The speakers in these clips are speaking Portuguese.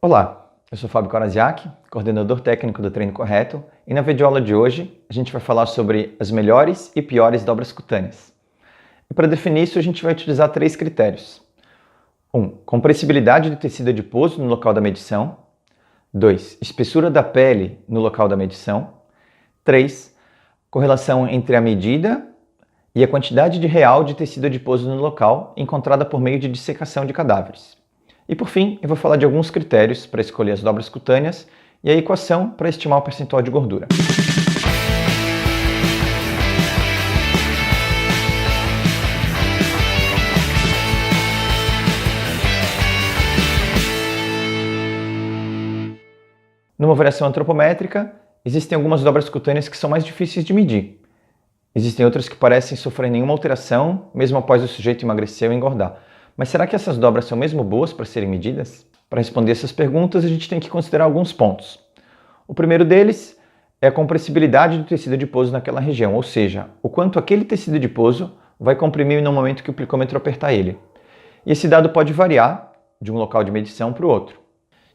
Olá, eu sou Fábio Koraziak, coordenador técnico do Treino Correto, e na videoaula de hoje a gente vai falar sobre as melhores e piores dobras cutâneas. E para definir isso a gente vai utilizar 3 critérios. 1. Compressibilidade do tecido adiposo no local da medição. 2. Espessura da pele no local da medição. 3. Correlação entre a medida e a quantidade real de tecido adiposo no local encontrada por meio de dissecação de cadáveres. E por fim, eu vou falar de alguns critérios para escolher as dobras cutâneas e a equação para estimar o percentual de gordura. Numa avaliação antropométrica, existem algumas dobras cutâneas que são mais difíceis de medir. Existem outras que parecem sofrer nenhuma alteração, mesmo após o sujeito emagrecer ou engordar. Mas será que essas dobras são mesmo boas para serem medidas? Para responder essas perguntas, a gente tem que considerar alguns pontos. O primeiro deles é a compressibilidade do tecido adiposo naquela região, ou seja, o quanto aquele tecido adiposo vai comprimir no momento que o plicômetro apertar ele. E esse dado pode variar de um local de medição para o outro.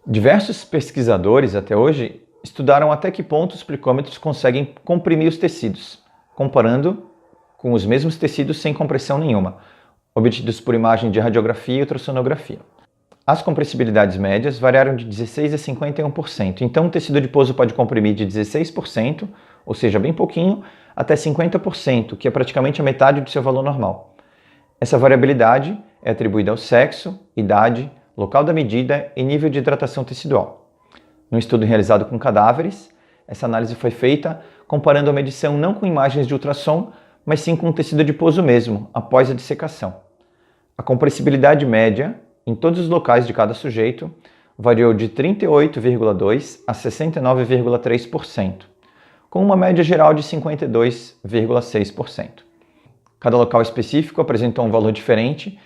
Diversos pesquisadores até hoje estudaram até que ponto os plicômetros conseguem comprimir os tecidos, comparando com os mesmos tecidos sem compressão nenhuma, obtidos por imagem de radiografia e ultrassonografia. As compressibilidades médias variaram de 16% a 51%, então o tecido adiposo pode comprimir de 16%, ou seja, bem pouquinho, até 50%, que é praticamente a metade do seu valor normal. Essa variabilidade é atribuída ao sexo, idade, local da medida e nível de hidratação tecidual. No estudo realizado com cadáveres, essa análise foi feita comparando a medição não com imagens de ultrassom, mas sim com o tecido adiposo mesmo, após a dissecação. A compressibilidade média, em todos os locais de cada sujeito, variou de 38,2% a 69,3%, com uma média geral de 52,6%. Cada local específico apresentou um valor diferente,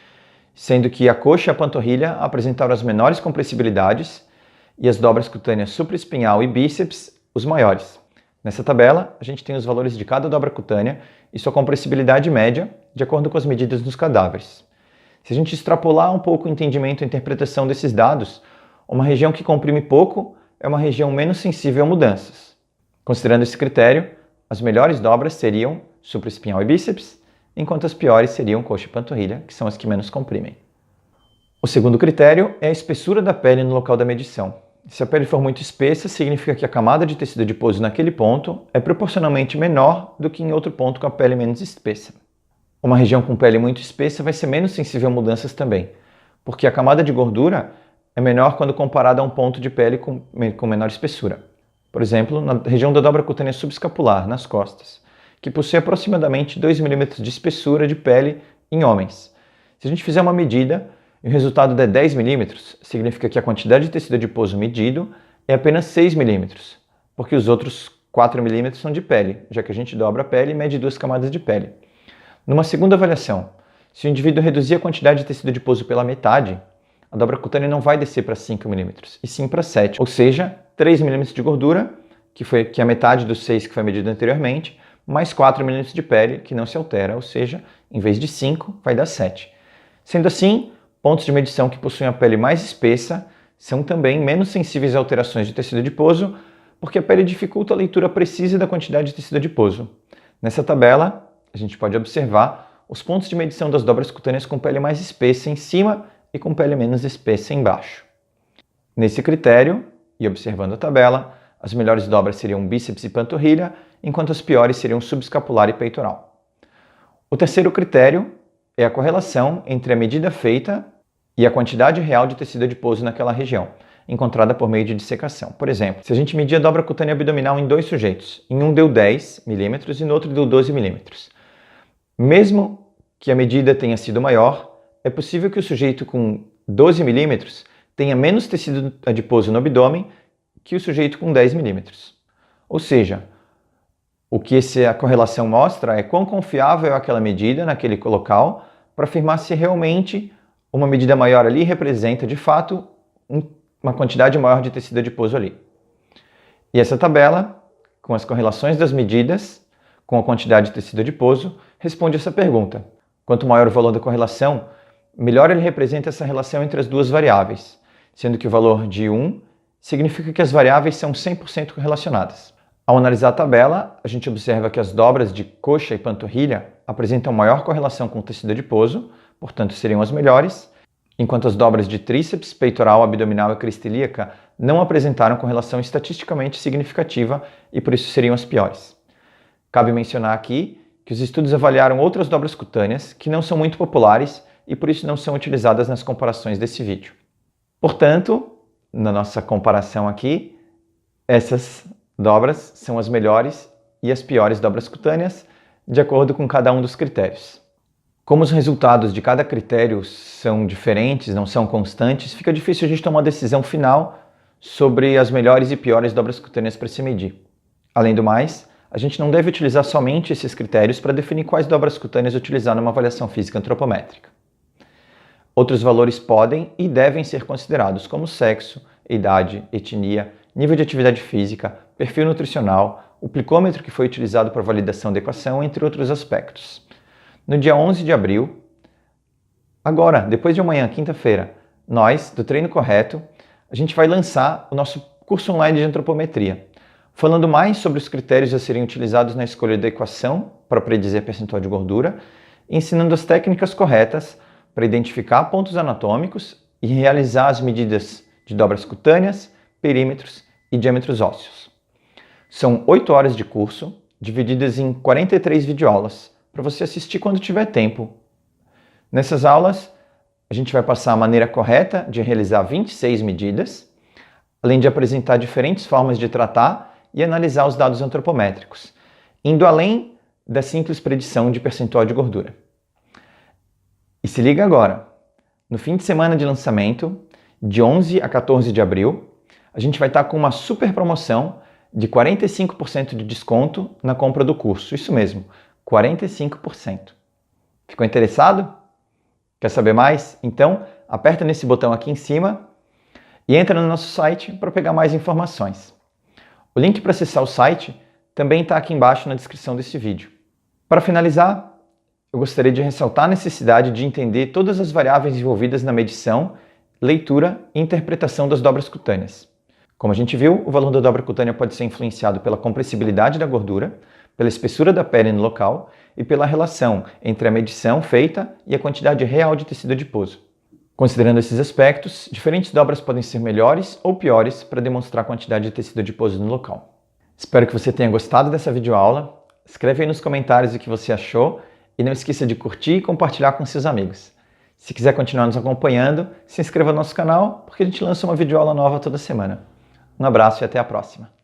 sendo que a coxa e a panturrilha apresentaram as menores compressibilidades e as dobras cutâneas supraespinhal e bíceps os maiores. Nessa tabela, a gente tem os valores de cada dobra cutânea e sua compressibilidade média, de acordo com as medidas dos cadáveres. Se a gente extrapolar um pouco o entendimento e interpretação desses dados, uma região que comprime pouco é uma região menos sensível a mudanças. Considerando esse critério, as melhores dobras seriam supraespinhal e bíceps, enquanto as piores seriam coxa e panturrilha, que são as que menos comprimem. O segundo critério é a espessura da pele no local da medição. Se a pele for muito espessa, significa que a camada de tecido adiposo naquele ponto é proporcionalmente menor do que em outro ponto com a pele menos espessa. Uma região com pele muito espessa vai ser menos sensível a mudanças também, porque a camada de gordura é menor quando comparada a um ponto de pele com menor espessura. Por exemplo, na região da dobra cutânea subescapular, nas costas, que possui aproximadamente 2 mm de espessura de pele em homens. Se a gente fizer uma medida e o resultado der 10 mm, significa que a quantidade de tecido adiposo medido é apenas 6 mm, porque os outros 4 mm são de pele, já que a gente dobra a pele e mede 2 camadas de pele. Numa segunda avaliação, se o indivíduo reduzir a quantidade de tecido adiposo pela metade, a dobra cutânea não vai descer para 5 mm, e sim para 7, ou seja, 3 mm de gordura, que é a metade dos 6 que foi medido anteriormente, mais 4 mm de pele, que não se altera, ou seja, em vez de 5, vai dar 7. Sendo assim, pontos de medição que possuem a pele mais espessa são também menos sensíveis a alterações de tecido adiposo, porque a pele dificulta a leitura precisa da quantidade de tecido adiposo. Nessa tabela, a gente pode observar os pontos de medição das dobras cutâneas com pele mais espessa em cima e com pele menos espessa embaixo. Nesse critério, e observando a tabela, as melhores dobras seriam bíceps e panturrilha, enquanto as piores seriam subescapular e peitoral. O terceiro critério é a correlação entre a medida feita e a quantidade real de tecido adiposo naquela região, encontrada por meio de dissecação. Por exemplo, se a gente medir a dobra cutânea abdominal em 2 sujeitos, em um deu 10 mm e no outro deu 12 mm. Mesmo que a medida tenha sido maior, é possível que o sujeito com 12 mm tenha menos tecido adiposo no abdômen que o sujeito com 10 mm. Ou seja, o que a correlação mostra é quão confiável é aquela medida naquele local para afirmar se realmente uma medida maior ali representa, de fato, uma quantidade maior de tecido adiposo ali. E essa tabela, com as correlações das medidas com a quantidade de tecido adiposo, responde essa pergunta. Quanto maior o valor da correlação, melhor ele representa essa relação entre as duas variáveis. sendo que o valor de 1 significa que as variáveis são 100% correlacionadas. Ao analisar a tabela, a gente observa que as dobras de coxa e panturrilha apresentam maior correlação com o tecido adiposo, portanto seriam as melhores, enquanto as dobras de tríceps, peitoral, abdominal e crista ilíaca não apresentaram correlação estatisticamente significativa e por isso seriam as piores. Cabe mencionar aqui que os estudos avaliaram outras dobras cutâneas que não são muito populares e por isso não são utilizadas nas comparações desse vídeo. Portanto, na nossa comparação aqui, essas dobras são as melhores e as piores dobras cutâneas, de acordo com cada um dos critérios. Como os resultados de cada critério são diferentes, não são constantes, fica difícil a gente tomar uma decisão final sobre as melhores e piores dobras cutâneas para se medir. Além do mais, a gente não deve utilizar somente esses critérios para definir quais dobras cutâneas utilizar numa avaliação física antropométrica. Outros valores podem e devem ser considerados, como sexo, idade, etnia, nível de atividade física, perfil nutricional, o plicômetro que foi utilizado para validação da equação, entre outros aspectos. No dia 11 de abril, agora, depois de amanhã, quinta-feira, nós, do Treino Correto, a gente vai lançar o nosso curso online de antropometria, falando mais sobre os critérios a serem utilizados na escolha da equação para predizer percentual de gordura, e ensinando as técnicas corretas para identificar pontos anatômicos e realizar as medidas de dobras cutâneas, perímetros e diâmetros ósseos. São 8 horas de curso, divididas em 43 videoaulas, para você assistir quando tiver tempo. Nessas aulas, a gente vai passar a maneira correta de realizar 26 medidas, além de apresentar diferentes formas de tratar e analisar os dados antropométricos, indo além da simples predição de percentual de gordura. E se liga agora, no fim de semana de lançamento, de 11 a 14 de abril, a gente vai estar com uma super promoção de 45% de desconto na compra do curso. Isso mesmo, 45%. Ficou interessado? Quer saber mais? Então, aperta nesse botão aqui em cima e entra no nosso site para pegar mais informações. O link para acessar o site também está aqui embaixo na descrição desse vídeo. Para finalizar, eu gostaria de ressaltar a necessidade de entender todas as variáveis envolvidas na medição, leitura e interpretação das dobras cutâneas. Como a gente viu, o valor da dobra cutânea pode ser influenciado pela compressibilidade da gordura, pela espessura da pele no local e pela relação entre a medição feita e a quantidade real de tecido adiposo. Considerando esses aspectos, diferentes dobras podem ser melhores ou piores para demonstrar a quantidade de tecido adiposo no local. Espero que você tenha gostado dessa videoaula. Escreve aí nos comentários o que você achou e não esqueça de curtir e compartilhar com seus amigos. Se quiser continuar nos acompanhando, se inscreva no nosso canal, porque a gente lança uma videoaula nova toda semana. Um abraço e até a próxima!